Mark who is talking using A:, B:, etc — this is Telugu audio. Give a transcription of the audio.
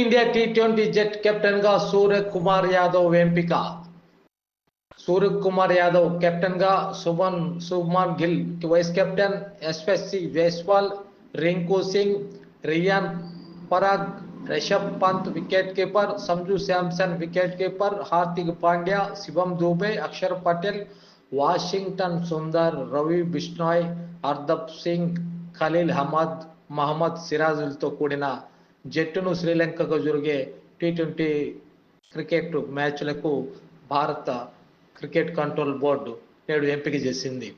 A: టీమిండియా టీ20 జట్ కెప్టెన్ గా సూర్యకుమార్ యాదవ్ ఎంపిక. సూర్యకుమార్ యాదవ్ కెప్టెన్ గా Shubman Gill vice captain, Yashasvi Jaiswal, Rinku Singh, Riyan Parag, Rishabh Pant wicket keeper, Sanju Samson wicket keeper, Hardik Pandya, Shivam Dube, Axar Patel, Washington Sundar, Ravi Bishnoi, Hardeep Singh, Khaleel Ahmed, Mohammed సిరాజ్లతో కూడిన జట్టును శ్రీలంకకు జరిగే టీ20 క్రికెట్ మ్యాచ్లకు భారత క్రికెట్ కంట్రోల్ బోర్డు నేడు ఎంపిక చేసింది.